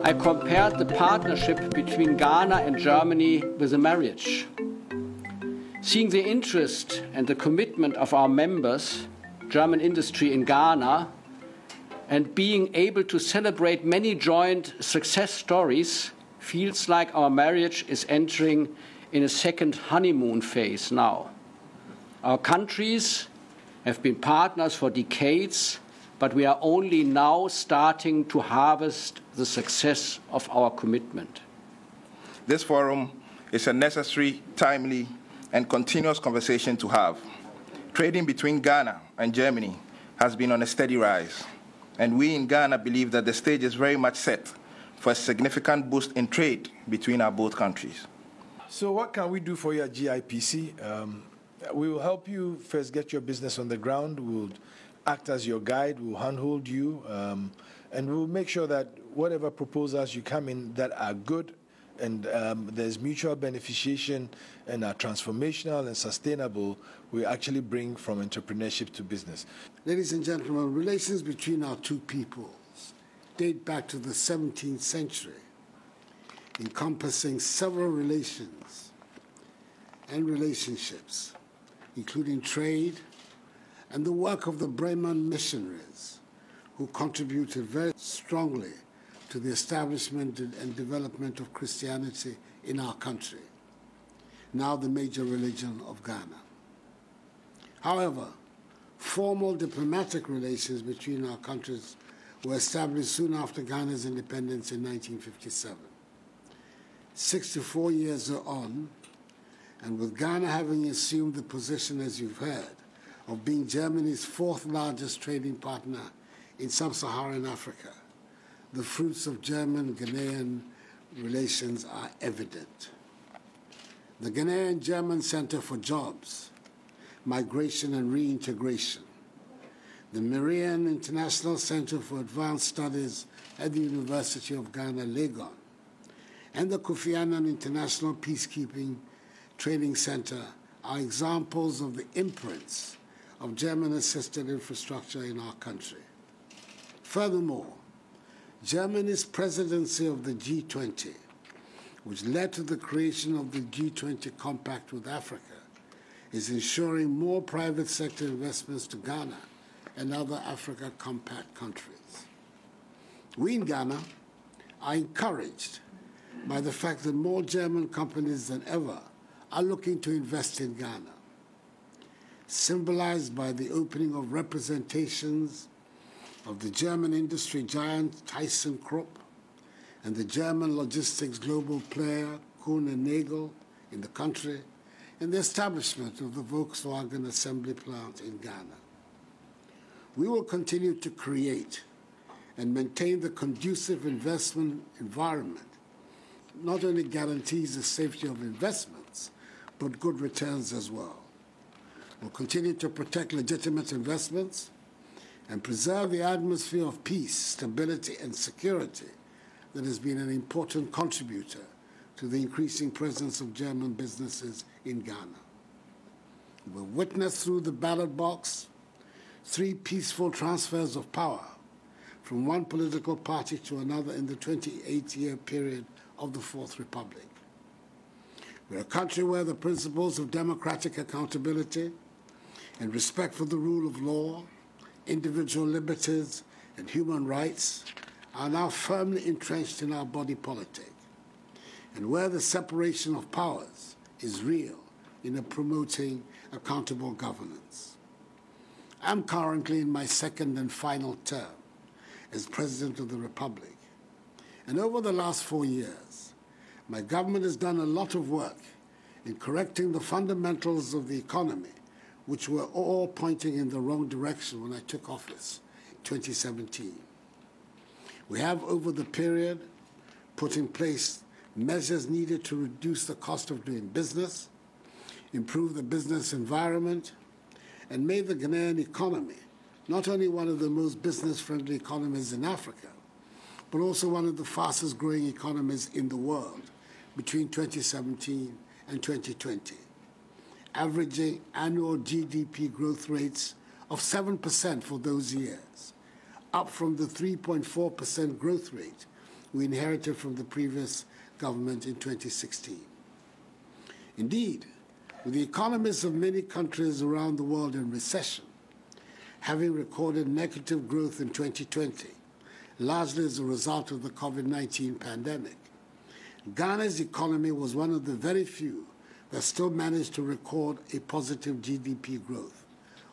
I compared the partnership between Ghana and Germany with a marriage. Seeing the interest and the commitment of our members, German industry in Ghana, and being able to celebrate many joint success stories feels like our marriage is entering in a second honeymoon phase now. Our countries have been partners for decades, but we are only now starting to harvest the success of our commitment. This forum is a necessary, timely, and continuous conversation to have. Trading between Ghana and Germany has been on a steady rise, and we in Ghana believe that the stage is very much set for a significant boost in trade between our both countries. So what can we do for you at GIPC? We will help you first get your business on the ground. We'll act as your guide. We'll handhold you, and we'll make sure that whatever proposals you come in that are good and there's mutual beneficiation and are transformational and sustainable, we actually bring from entrepreneurship to business. Ladies and gentlemen, relations between our two peoples date back to the 17th century, encompassing several relations and relationships, including trade and the work of the Bremen missionaries, who contributed very strongly to the establishment and development of Christianity in our country, now the major religion of Ghana. However, formal diplomatic relations between our countries were established soon after Ghana's independence in 1957. 64 years on, and with Ghana having assumed the position, as you've heard, of being Germany's fourth largest trading partner in sub-Saharan Africa, the fruits of German-Ghanaian relations are evident. The Ghanaian-German Center for Jobs, Migration and Reintegration, the Marian International Center for Advanced Studies at the University of Ghana, Legon, and the Kofi Annan International Peacekeeping Training Center are examples of the imprints of German-assisted infrastructure in our country. Furthermore, Germany's presidency of the G20, which led to the creation of the G20 Compact with Africa, is ensuring more private sector investments to Ghana and other Africa Compact countries. We in Ghana are encouraged by the fact that more German companies than ever are looking to invest in Ghana, symbolized by the opening of representations of the German industry giant ThyssenKrupp and the German logistics global player Kuhn & Nagel in the country, and the establishment of the Volkswagen assembly plant in Ghana. We will continue to create and maintain the conducive investment environment, not only guarantees the safety of investments, but good returns as well. We'll continue to protect legitimate investments and preserve the atmosphere of peace, stability, and security that has been an important contributor to the increasing presence of German businesses in Ghana. We'll witness through the ballot box 3 peaceful transfers of power from one political party to another in the 28-year period of the Fourth Republic. We're a country where the principles of democratic accountability and respect for the rule of law, individual liberties, and human rights are now firmly entrenched in our body politic, and where the separation of powers is real in promoting accountable governance. I'm currently in my second and final term as President of the Republic, and over the last 4 years, my government has done a lot of work in correcting the fundamentals of the economy, which were all pointing in the wrong direction when I took office in 2017. We have, over the period, put in place measures needed to reduce the cost of doing business, improve the business environment, and made the Ghanaian economy not only one of the most business-friendly economies in Africa, but also one of the fastest-growing economies in the world between 2017 and 2020, averaging annual GDP growth rates of 7% for those years, up from the 3.4% growth rate we inherited from the previous government in 2016. Indeed, with the economies of many countries around the world in recession, having recorded negative growth in 2020, largely as a result of the COVID-19 pandemic, Ghana's economy was one of the very few that still managed to record a positive GDP growth,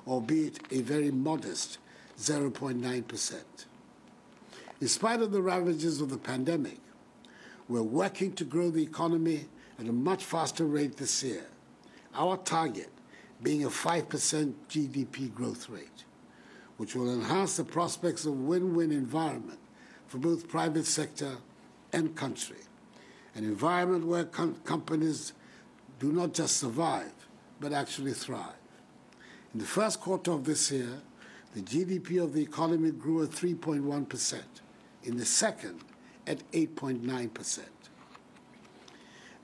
albeit a very modest 0.9%. In spite of the ravages of the pandemic, we're working to grow the economy at a much faster rate this year, our target being a 5% GDP growth rate, which will enhance the prospects of win-win environment for both private sector and country, an environment where companies do not just survive, but actually thrive. In the first quarter of this year, the GDP of the economy grew at 3.1%, in the second at 8.9%.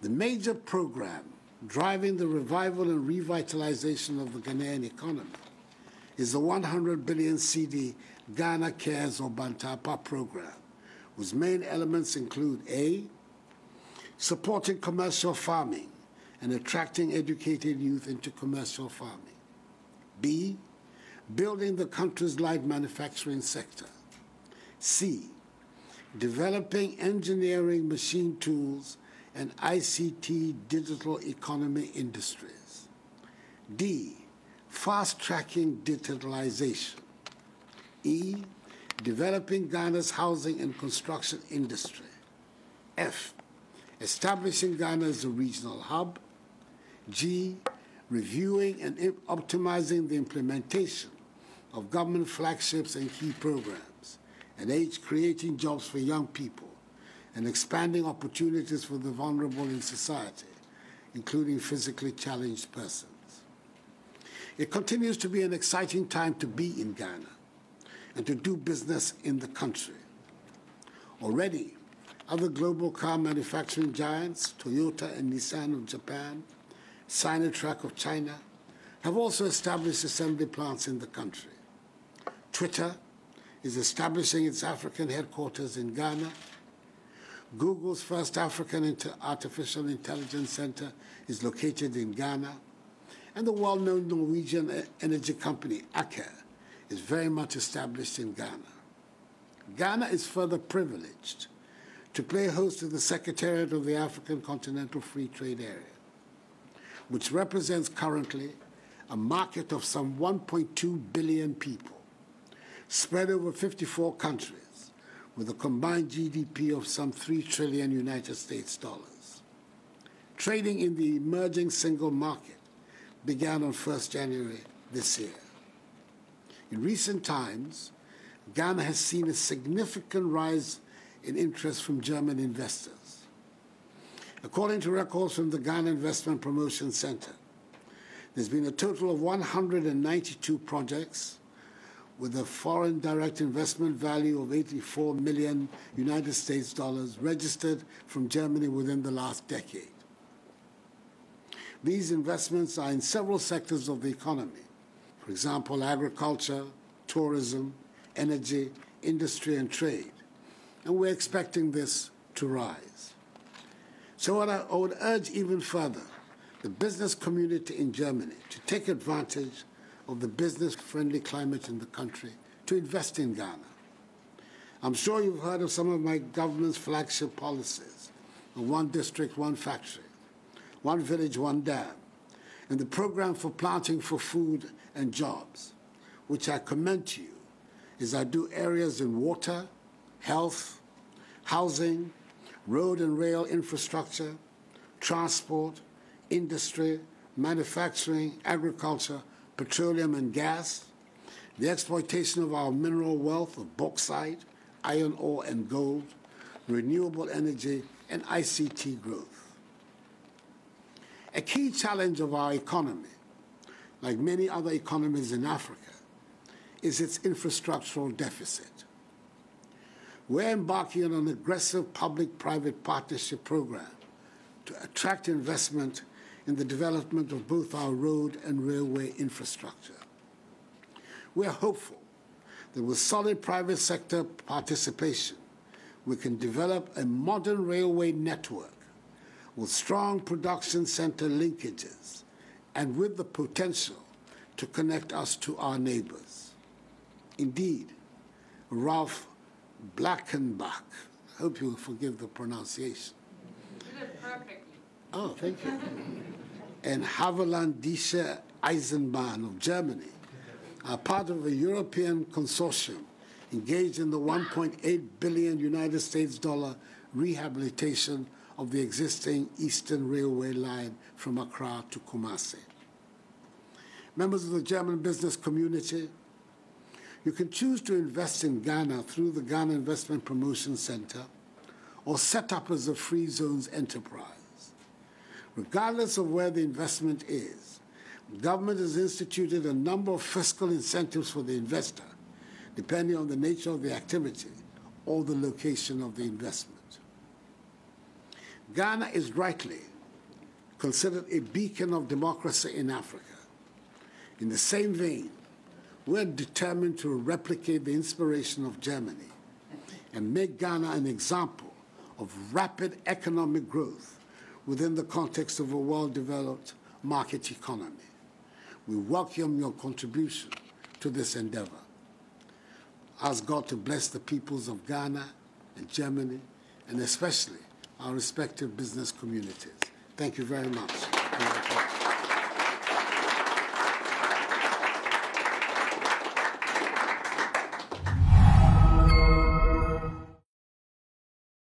The major program driving the revival and revitalization of the Ghanaian economy is the 100 billion cedi Ghana Cares or Bantapa program, whose main elements include A, supporting commercial farming and attracting educated youth into commercial farming. B, building the country's light manufacturing sector. C, developing engineering, machine tools, and ICT digital economy industries. D, fast-tracking digitalization. E, developing Ghana's housing and construction industry. F, establishing Ghana as a regional hub. G, reviewing and optimizing the implementation of government flagships and key programs. And H, creating jobs for young people and expanding opportunities for the vulnerable in society, including physically challenged persons. It continues to be an exciting time to be in Ghana and to do business in the country. Already, other global car manufacturing giants, Toyota and Nissan of Japan, Sinotruk of China, have also established assembly plants in the country. Twitter is establishing its African headquarters in Ghana. Google's first African Artificial Intelligence Center is located in Ghana. And the well-known Norwegian energy company, Aker, is very much established in Ghana. Ghana is further privileged to play host to the Secretariat of the African Continental Free Trade Area, which represents currently a market of some 1.2 billion people, spread over 54 countries, with a combined GDP of some 3 trillion United States dollars. Trading in the emerging single market began on 1st January this year. In recent times, Ghana has seen a significant rise in interest from German investors. According to records from the Ghana Investment Promotion Center, there's been a total of 192 projects with a foreign direct investment value of 84 million United States dollars registered from Germany within the last decade. These investments are in several sectors of the economy, for example, agriculture, tourism, energy, industry, and trade, and we're expecting this to rise. So I would urge even further the business community in Germany to take advantage of the business-friendly climate in the country to invest in Ghana. I'm sure you've heard of some of my government's flagship policies, one district, one factory, one village, one dam, and the program for planting for food and jobs, which I commend to you, as I do areas in water, health, housing, road and rail infrastructure, transport, industry, manufacturing, agriculture, petroleum and gas, the exploitation of our mineral wealth of bauxite, iron ore and gold, renewable energy, and ICT growth. A key challenge of our economy, like many other economies in Africa, is its infrastructural deficit. We're embarking on an aggressive public-private partnership program to attract investment in the development of both our road and railway infrastructure. We're hopeful that with solid private sector participation, we can develop a modern railway network with strong production center linkages and with the potential to connect us to our neighbors. Indeed, Ralph Blackenbach, I hope you'll forgive the pronunciation. You did it perfectly. Oh, thank you. And Haveland Dische Eisenbahn of Germany are part of a European consortium engaged in the $1.8 billion United States rehabilitation of the existing Eastern Railway line from Accra to Kumasi. Members of the German business community, you can choose to invest in Ghana through the Ghana Investment Promotion Center or set up as a free zones enterprise. Regardless of where the investment is, the government has instituted a number of fiscal incentives for the investor, depending on the nature of the activity or the location of the investment. Ghana is rightly considered a beacon of democracy in Africa. In the same vein, we're determined to replicate the inspiration of Germany and make Ghana an example of rapid economic growth within the context of a well-developed market economy. We welcome your contribution to this endeavor. Ask God to bless the peoples of Ghana and Germany, and especially our respective business communities. Thank you very much.